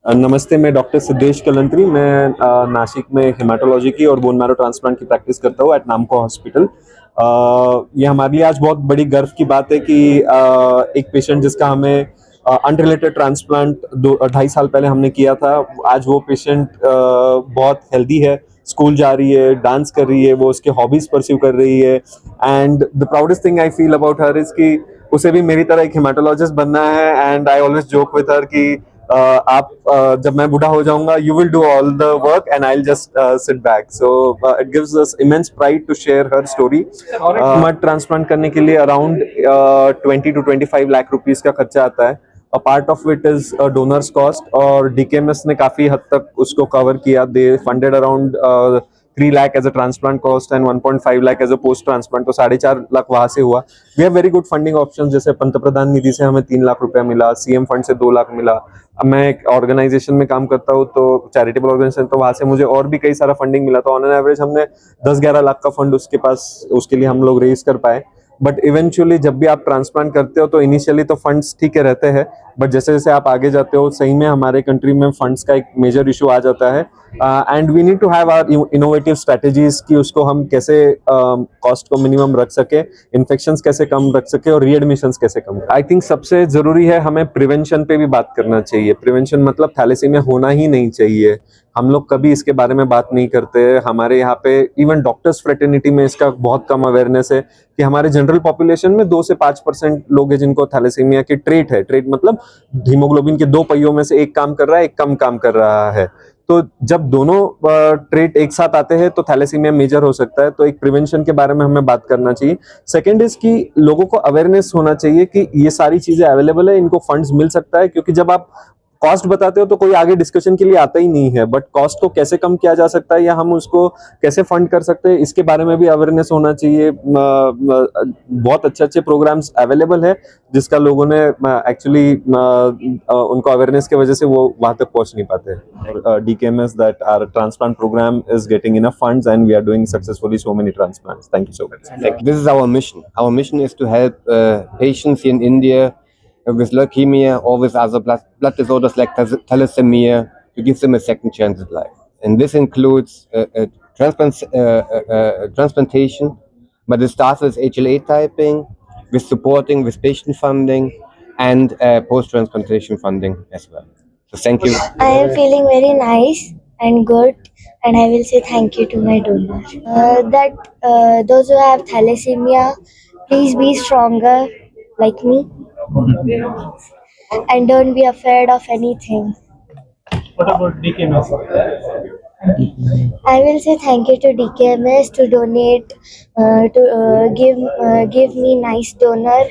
नमस्ते, मैं डॉक्टर सिद्धेश कलंत्री। मैं नासिक में हेमाटोलॉजी की और बोन मैरो ट्रांसप्लांट की प्रैक्टिस करता हूँ एट नामको हॉस्पिटल। ये हमारे लिए आज बहुत बड़ी गर्व की बात है कि एक पेशेंट जिसका हमें अनरिलेटेड ट्रांसप्लांट 2-2.5 साल पहले हमने किया था, आज वो पेशेंट बहुत हेल्दी है, स्कूल जा रही है, डांस कर रही है, वो उसके हॉबीज परस्यू कर रही है। And the proudest thing I feel about her is कि उसे भी मेरी तरह एक हेमाटोलॉजिस्ट बनना है। And I always joke with her कि आप जब मैं बूढ़ा हो जाऊंगा, you will do all the work and I will just sit back. So it gives us immense pride to share her story. मड ट्रांसप्लांट करने के लिए अराउंड 20 to 25 लाख रुपीस का खर्चा आता है। A part of it is donors cost, और DKMS ने काफी हद तक उसको कवर किया। They funded around 3 lakh as a transplant cost and 1.5 lakh as a post transplant, तो 4.5 लाख वहां से हुआ। We have very good funding options, जैसे पंतप्रधान निधि से हमें 3 लाख रुपया मिला, सीएम फंड से 2 लाख मिला। अब मैं एक ऑर्गेनाइजेशन में काम करता हूँ, तो चैरिटेबल ऑर्गेनाइजेशन, तो वहां से मुझे और भी कई सारा फंडिंग मिला। तो ऑन एन एवरेज हमने 10-11 लाख का फंड उसके लिए हम लोग रेज कर पाए। बट इवेंचुअली जब भी आप ट्रांसप्लांट करते हो तो इनिशियली तो फंड्स ठीक है रहते हैं, बट जैसे जैसे आप आगे जाते हो, सही में हमारे कंट्री में फंड्स का एक मेजर इशू आ जाता है। And we need to have our innovative strategies कि उसको हम कैसे कॉस्ट को मिनिमम रख सके, इन्फेक्शंस कैसे कम रख सके और रीएडमिशंस कैसे कम। आई थिंक सबसे जरूरी है हमें प्रिवेंशन पे भी बात करना चाहिए। प्रिवेंशन मतलब थैलेसीमिया होना ही नहीं चाहिए। हम लोग कभी इसके बारे में बात नहीं करते। हमारे यहाँ पे इवन डॉक्टर्स फ्रेटर्निटी में इसका बहुत कम अवेयरनेस है कि हमारे जनरल पॉपुलेशन में 2 से 5% लोग हैं जिनको थैलेसीमिया की ट्रेट है। ट्रेट मतलब हीमोग्लोबिन के 2 पहियों में से एक काम कर रहा है, एक कम काम कर रहा है। तो जब दोनों ट्रेट एक साथ आते हैं तो थैलेसीमिया मेजर हो सकता है। तो एक प्रिवेंशन के बारे में हमें बात करना चाहिए। सेकेंड इज कि लोगों को अवेयरनेस होना चाहिए कि ये सारी चीजें अवेलेबल है, इनको फंड्स मिल सकता है। क्योंकि जब आप कॉस्ट बताते हो तो कोई आगे डिस्कशन के लिए आता ही नहीं है, बट कॉस्ट को कैसे कम किया जा सकता है या हम उसको कैसे फंड कर सकते हैं, इसके बारे में भी अवेयरनेस होना चाहिए। बहुत अच्छे अच्छे प्रोग्राम्स अवेलेबल है जिसका लोगों ने एक्चुअली उनको अवेयरनेस की वजह से वो वहां तक पहुंच नहीं पाते। DKMS that our transplant programme is getting enough funds and we are doing successfully so many transplants. Thank you so much. This is our mission. Our mission is to help patients in India with leukemia or with other blood disorders like thalassemia, to give them a second chance at life. And this includes transplantation, but it starts with HLA typing, with supporting, with patient funding, and post-transplantation funding as well. So thank you. I am feeling very nice and good, and I will say thank you to my donor. Those who have thalassemia, please be stronger like me, and don't be afraid of anything. What about DKMS? I will say thank you to DKMS to donate, to give me nice donor.